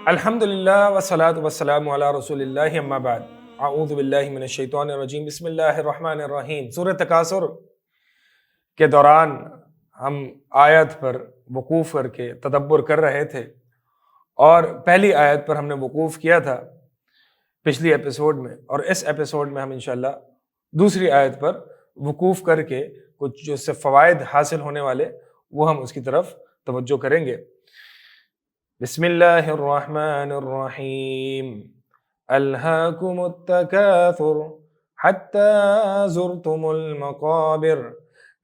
الحمدللہ والصلاۃ والسلام علی رسول اللہ اما بعد اعوذ باللہ من الشیطان الرجیم بسم اللہ الرحمن الرحیم۔ سورۃ تکاثر کے دوران ہم آیت پر وقوف کر کے تدبر کر رہے تھے اور پہلی آیت پر ہم نے وقوف کیا تھا پچھلی ایپیسوڈ میں، اور اس ایپیسوڈ میں ہم انشاءاللہ دوسری آیت پر وقوف کر کے کچھ جو اس سے فوائد حاصل ہونے والے وہ ہم اس کی طرف توجہ کریں گے۔ بسم اللہ الرحمن الرحیم۔ الہاکم التکاثر حتی زرتم المقابر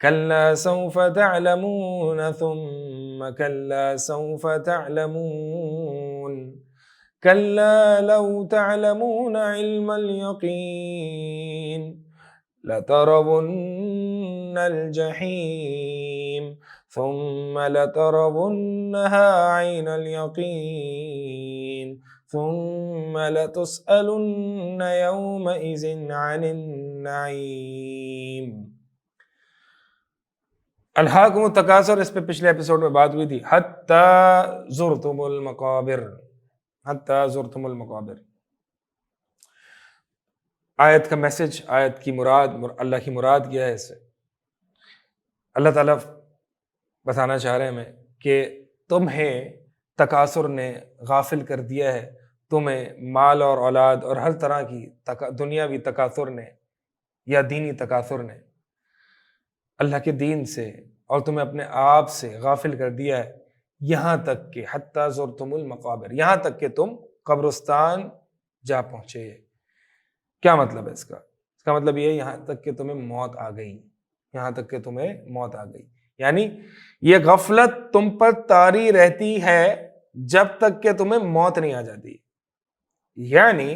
کلا سوف تعلمون ثم کلا سوف تعلمون کلا لو تعلمون علم الیقین لترون الجحیم ثم لترونها عین الیقین ثم لتسألن یومئذ عن النعیم۔ الہاکم التکاثر، اس پہ پچھلے ایپیسوڈ میں بات ہوئی تھی۔ حتی زرتم المقابر، حتی زرتم المقابر، آیت کا میسج، آیت کی مراد، اللہ کی مراد کیا ہے اس سے؟ اللہ تعالیٰ بتانا چاہ رہے ہیں ہمیں کہ تمہیں تکاثر نے غافل کر دیا ہے، تمہیں مال اور اولاد اور ہر طرح کی دنیاوی تکاثر نے یا دینی تکاثر نے اللہ کے دین سے اور تمہیں اپنے آپ سے غافل کر دیا ہے، یہاں تک کہ حتی زرتم المقابر، یہاں تک کہ تم قبرستان جا پہنچے۔ کیا مطلب ہے اس کا؟ اس کا مطلب یہ ہے یہاں تک کہ تمہیں موت آ گئی، یہاں تک کہ تمہیں موت آ گئی، یعنی یہ غفلت تم پر طاری رہتی ہے جب تک کہ تمہیں موت نہیں آ جاتی۔ یعنی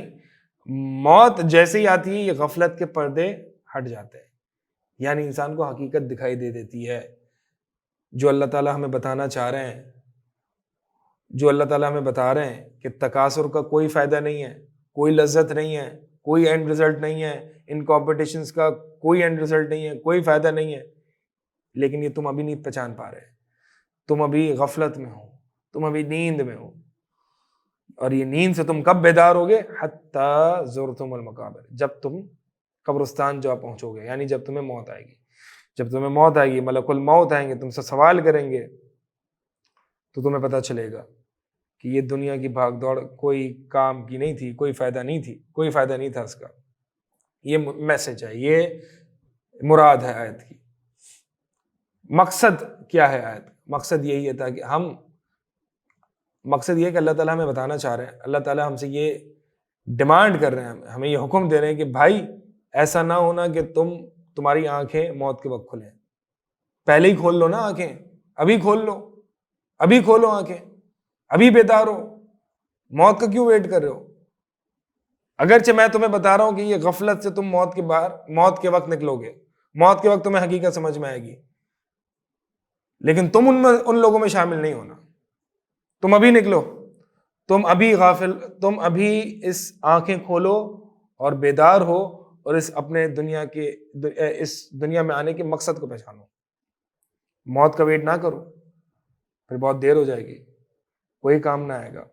موت جیسے ہی آتی ہے یہ غفلت کے پردے ہٹ جاتے ہیں، یعنی انسان کو حقیقت دکھائی دے دیتی ہے جو اللہ تعالیٰ ہمیں بتانا چاہ رہے ہیں، جو اللہ تعالیٰ ہمیں بتا رہے ہیں کہ تکاثر کا کوئی فائدہ نہیں ہے، کوئی لذت نہیں ہے، کوئی اینڈ رزلٹ نہیں ہے، ان کمپٹیشنز کا کوئی اینڈ رزلٹ نہیں ہے، کوئی فائدہ نہیں ہے، لیکن یہ تم ابھی نہیں پہچان پا رہے، تم ابھی غفلت میں ہو، تم ابھی نیند میں ہو، اور یہ نیند سے تم کب بیدار ہوگے؟ حتی زرتم المقابر، جب تم قبرستان جا پہنچو گے، یعنی جب تمہیں موت آئے گی۔ جب تمہیں موت آئے گی، ملک الموت آئیں گے، تم سے سوال کریں گے، تو تمہیں پتہ چلے گا کہ یہ دنیا کی بھاگ دوڑ کوئی کام کی نہیں تھی، کوئی فائدہ نہیں تھی، کوئی فائدہ نہیں تھا اس کا۔ یہ میسج ہے، یہ مراد ہے آیت کی۔ مقصد کیا ہے آیت؟ مقصد یہی ہے تاکہ مقصد یہ کہ اللہ تعالیٰ ہمیں بتانا چاہ رہے ہیں، اللہ تعالیٰ ہم سے یہ ڈیمانڈ کر رہے ہیں، ہمیں یہ حکم دے رہے ہیں کہ بھائی ایسا نہ ہونا کہ تمہاری آنکھیں موت کے وقت کھلیں، پہلے ہی کھول لو نا آنکھیں، ابھی کھول لو، ابھی کھولو آنکھیں، ابھی بیدار ہو، موت کا کیوں ویٹ کر رہے ہو؟ اگرچہ میں تمہیں بتا رہا ہوں کہ یہ غفلت سے تم موت کے وقت نکلو گے، موت کے وقت تمہیں حقیقت سمجھ میں آئے گی، لیکن تم ان لوگوں میں شامل نہیں ہونا، تم ابھی نکلو، تم ابھی اس آنکھیں کھولو اور بیدار ہو، اور اس دنیا میں آنے کے مقصد کو پہچانو۔ موت کا ویٹ نہ کرو، پھر بہت دیر ہو جائے گی، کوئی کام نہ آئے گا۔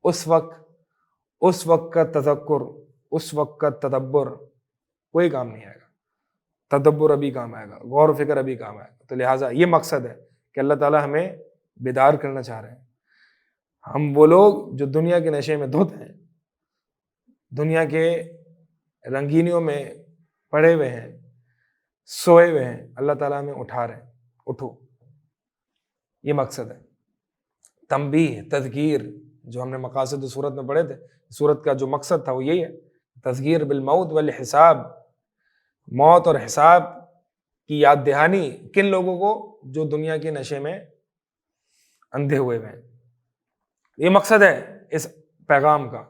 اس وقت کا تذکر، اس وقت کا تدبر کوئی کام نہیں آئے گا، تدبر ابھی کام آئے گا، غور و فکر ابھی کام آئے گا۔ تو لہٰذا یہ مقصد ہے کہ اللہ تعالیٰ ہمیں بیدار کرنا چاہ رہے ہیں۔ ہم وہ لوگ جو دنیا کے نشے میں دھت ہیں، دنیا کے رنگینیوں میں پڑے ہوئے ہیں، سوئے ہوئے ہیں، اللہ تعالیٰ ہمیں اٹھا رہے ہیں، اٹھو، یہ مقصد ہے۔ تنبیہ، تذکیر، جو ہم نے مقاصد صورت میں پڑھے تھے، صورت کا جو مقصد تھا وہ یہی ہے، تذکیر بالموت والحساب، موت اور حساب کی یاد دہانی کن لوگوں کو؟ جو دنیا کے نشے میں اندھے ہوئے ہیں۔ یہ مقصد ہے اس پیغام کا۔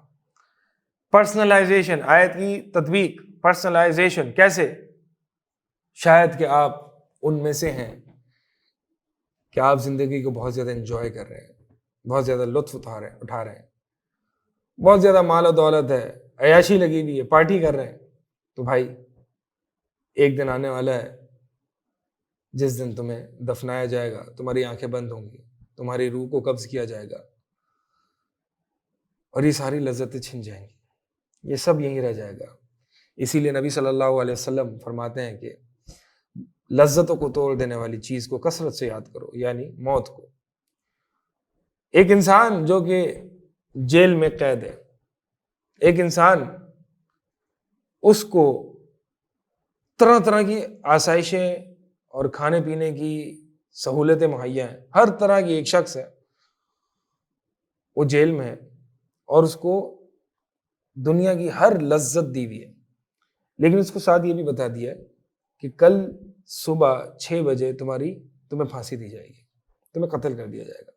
پرسنلائزیشن، آیت کی تطبیق، پرسنلائزیشن کیسے؟ شاید کہ آپ ان میں سے ہیں کہ آپ زندگی کو بہت زیادہ انجوائے کر رہے ہیں، بہت زیادہ لطف اٹھا رہے ہیں، بہت زیادہ مال و دولت ہے، عیاشی لگی ہوئی ہے، پارٹی کر رہے ہیں، تو بھائی ایک دن آنے والا ہے جس دن تمہیں دفنایا جائے گا، تمہاری آنکھیں بند ہوں گی، تمہاری روح کو قبض کیا جائے گا، اور یہ ساری لذتیں چھن جائیں گی، یہ سب یہیں رہ جائے گا۔ اسی لیے نبی صلی اللہ علیہ وسلم فرماتے ہیں کہ لذتوں کو توڑ دینے والی چیز کو کثرت سے یاد کرو، یعنی موت کو۔ ایک انسان جو کہ جیل میں قید ہے، ایک انسان اس کو طرح طرح کی آسائشیں اور کھانے پینے کی سہولتیں مہیا ہیں، ہر طرح کی، ایک شخص ہے وہ جیل میں ہے اور اس کو دنیا کی ہر لذت دی ہوئی ہے، لیکن اس کو ساتھ یہ بھی بتا دیا ہے کہ کل صبح 6 بجے تمہیں پھانسی دی جائے گی، تمہیں قتل کر دیا جائے گا۔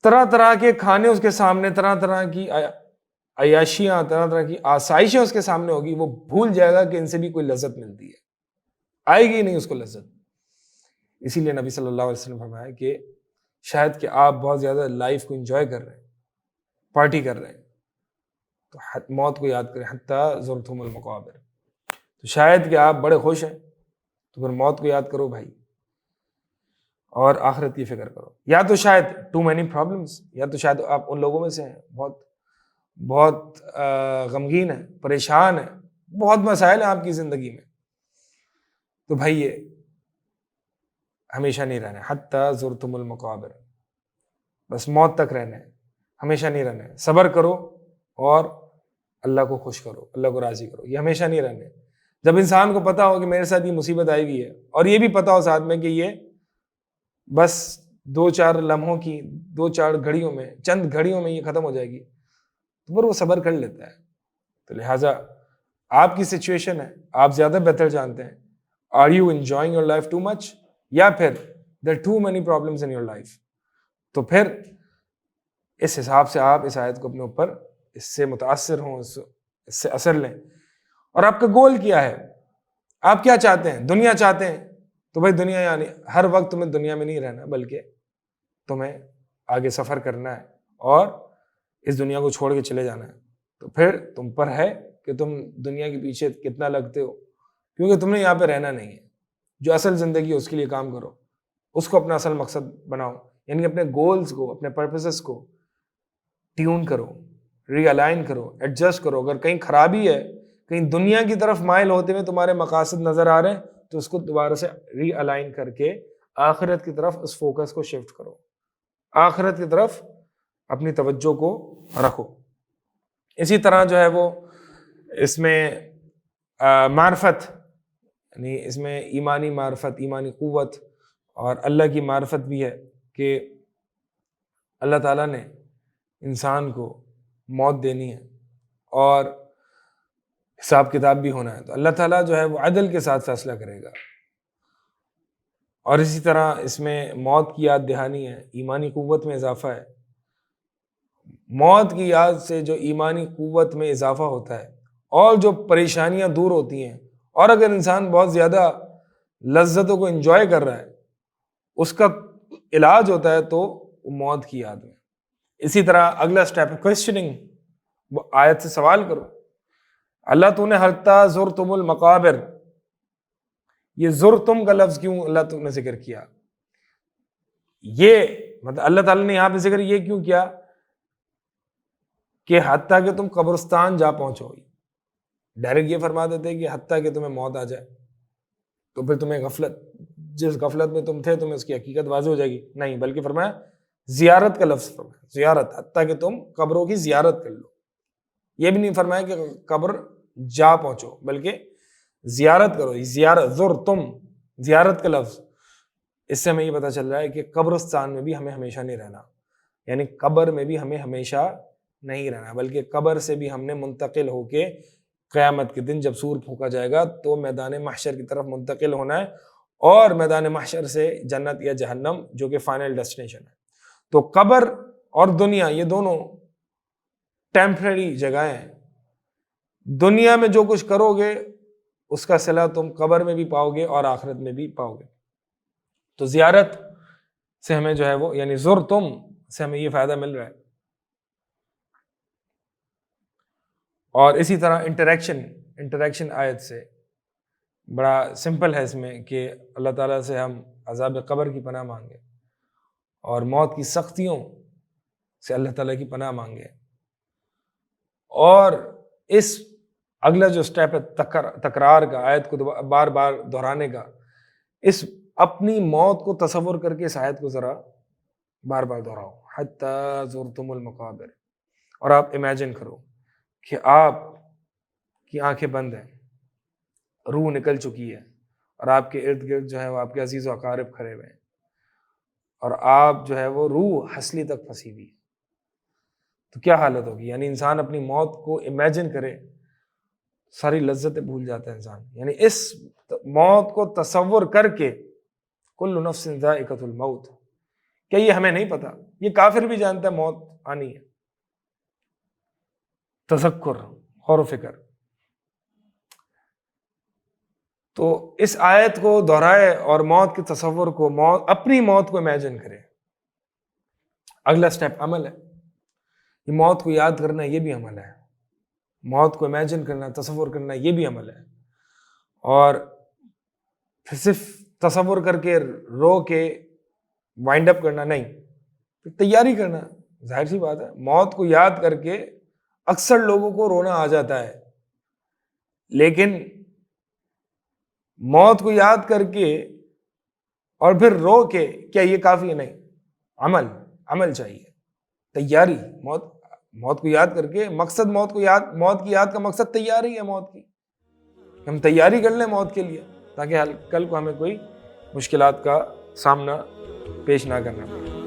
طرح طرح کے کھانے اس کے سامنے، طرح طرح کی عیاشیاں، طرح طرح کی آسائشیں اس کے سامنے ہوگی، وہ بھول جائے گا کہ ان سے بھی کوئی لذت ملتی ہے، آئے گی نہیں اس کو لذت۔ اسی لیے نبی صلی اللہ علیہ وسلم فرمایا کہ شاید کہ آپ بہت زیادہ لائف کو انجوائے کر رہے ہیں، پارٹی کر رہے ہیں، تو موت کو یاد کریں، حتیٰ زرتم المقابر۔ تو شاید کہ آپ بڑے خوش ہیں تو پھر موت کو یاد کرو بھائی، اور آخرت کی فکر کرو۔ یا تو شاید ٹو مینی پرابلمس، یا تو شاید آپ ان لوگوں میں سے ہیں بہت غمگین ہیں، پریشان ہیں، بہت مسائل ہیں آپ کی زندگی میں، تو بھائی یہ ہمیشہ نہیں رہنا ہے، حتیٰ زرتم المقابر، بس موت تک رہنا ہے، ہمیشہ نہیں رہنا ہے۔ صبر کرو اور اللہ کو خوش کرو، اللہ کو راضی کرو، یہ ہمیشہ نہیں رہنا ہے۔ جب انسان کو پتا ہو کہ میرے ساتھ یہ مصیبت آئی ہوئی ہے، اور یہ بھی پتا ہو ساتھ میں کہ یہ بس 2-4 لمحوں کی، 2-4 گھڑیوں میں، چند گھڑیوں میں یہ ختم ہو جائے گی، تو پھر وہ صبر کر لیتا ہے۔ تو لہٰذا آپ کی سچویشن ہے، آپ زیادہ بہتر جانتے ہیں، are you enjoying your life too much, یا پھر there too many problems in your life. تو پھر اس حساب سے آپ اس آیت کو اپنے اوپر اس سے متاثر ہوں، اس سے اثر لیں۔ اور آپ کا گول کیا ہے؟ آپ کیا چاہتے ہیں؟ دنیا چاہتے ہیں تو بھائی دنیا، یعنی ہر وقت تمہیں دنیا میں نہیں رہنا، بلکہ تمہیں آگے سفر کرنا ہے اور اس دنیا کو چھوڑ کے چلے جانا ہے۔ تو پھر تم پر ہے کہ تم دنیا کے پیچھے کتنا لگتے ہو، کیونکہ تم نے یہاں پہ رہنا نہیں ہے۔ جو اصل زندگی ہے اس کے لیے کام کرو، اس کو اپنا اصل مقصد بناؤ، یعنی اپنے گولز کو، اپنے پرپسز کو ٹیون کرو، ری الائن کرو، ایڈجسٹ کرو۔ اگر کہیں خرابی ہے، کہیں دنیا کی طرف مائل ہوتے ہوئے تمہارے مقاصد نظر آ رہے ہیں، تو اس کو دوبارہ سے ری الائن کر کے آخرت کی طرف اس فوکس کو شفٹ کرو، آخرت کی طرف اپنی توجہ کو رکھو۔ اسی طرح جو ہے وہ اس میں معرفت، یعنی اس میں ایمانی معرفت، ایمانی قوت اور اللہ کی معرفت بھی ہے کہ اللہ تعالیٰ نے انسان کو موت دینی ہے اور حساب کتاب بھی ہونا ہے، تو اللہ تعالیٰ جو ہے وہ عدل کے ساتھ فیصلہ کرے گا۔ اور اسی طرح اس میں موت کی یاد دہانی ہے، ایمانی قوت میں اضافہ ہے۔ موت کی یاد سے جو ایمانی قوت میں اضافہ ہوتا ہے اور جو پریشانیاں دور ہوتی ہیں، اور اگر انسان بہت زیادہ لذتوں کو انجوائے کر رہا ہے، اس کا علاج ہوتا ہے تو موت کی یاد میں۔ اسی طرح اگلا سٹیپ ہے کوسچننگ، وہ آیت سے سوال کرو، اللہ تو نے حتیٰ زرتم المقابر، یہ زرتم کا لفظ کیوں اللہ تو نے ذکر کیا؟ یہ مطلب اللہ تعالیٰ نے یہاں پہ ذکر یہ کیوں کیا کہ حتیٰ کہ تم قبرستان جا پہنچو؟ ڈائریکٹ یہ فرما دیتے کہ حتیٰ کہ تمہیں موت آ جائے تو پھر تمہیں غفلت، جس غفلت میں تم تھے تمہیں اس کی حقیقت واضح ہو جائے گی، نہیں، بلکہ فرمایا زیارت کا لفظ فرمایا، زیارت، حتیٰ کہ تم قبروں کی زیارت کر لو۔ یہ بھی نہیں فرمایا کہ قبر جا پہنچو، بلکہ زیارت کرو۔ زیارت، زرتم، زیارت کا لفظ، اس سے ہمیں یہ پتہ چل رہا ہے کہ قبرستان میں بھی ہمیں ہمیشہ نہیں رہنا، یعنی قبر میں بھی ہمیں ہمیشہ نہیں رہنا، بلکہ قبر سے بھی ہم نے منتقل ہو کے قیامت کے دن جب سور پھونکا جائے گا تو میدان محشر کی طرف منتقل ہونا ہے، اور میدان محشر سے جنت یا جہنم جو کہ فائنل ڈیسٹینیشن ہے۔ تو قبر اور دنیا یہ دونوں ٹیمپرری جگہیں ہیں۔ دنیا میں جو کچھ کرو گے اس کا صلہ تم قبر میں بھی پاؤ گے اور آخرت میں بھی پاؤ گے۔ تو زیارت سے ہمیں جو ہے وہ، یعنی زرتم سے ہمیں یہ فائدہ مل رہا ہے۔ اور اسی طرح انٹریکشن آیت سے بڑا سمپل ہے اس میں کہ اللہ تعالیٰ سے ہم عذاب قبر کی پناہ مانگے اور موت کی سختیوں سے اللہ تعالیٰ کی پناہ مانگے. اور اس اگلا جو سٹیپ ہے تکرار کا، آیت کو بار بار دہرانے کا، اس اپنی موت کو تصور کر کے اس آیت کو ذرا بار بار دہراؤ. حتی زرتم المقابر. اور آپ امیجن کرو کہ آپ کی آنکھیں بند ہیں، روح نکل چکی ہے، اور آپ کے ارد گرد جو ہے وہ آپ کے عزیز و اقارب کھڑے ہوئے ہیں، اور آپ جو ہے وہ روح ہنسلی تک پھنسی ہوئی ہے. تو کیا حالت ہوگی؟ یعنی انسان اپنی موت کو امیجن کرے، ساری لذتیں بھول جاتا ہے انسان. یعنی اس موت کو تصور کر کے، کل نفس ذائقۃ الموت، کیا یہ ہمیں نہیں پتا؟ یہ کافر بھی جانتا ہے موت آنی ہے. تذکر، غور و فکر. تو اس آیت کو دہرائے اور موت کے تصور کو، اپنی موت کو امیجن کرے. اگلا سٹیپ عمل ہے. یہ موت کو یاد کرنا یہ بھی عمل ہے. موت کو امیجن کرنا، تصور کرنا یہ بھی عمل ہے. اور پھر صرف تصور کر کے رو کے وائنڈ اپ کرنا نہیں، پھر تیاری کرنا. ظاہر سی بات ہے، موت کو یاد کر کے اکثر لوگوں کو رونا آ جاتا ہے، لیکن موت کو یاد کر کے اور پھر رو کے کیا یہ کافی ہے؟ نہیں. عمل چاہیے، تیاری. موت کو یاد کر کے مقصد، موت کی یاد کا مقصد تیاری ہے. موت کی ہم تیاری کر لیں موت کے لیے، تاکہ کل کو ہمیں کوئی مشکلات کا سامنا پیش نہ کرنا پڑے.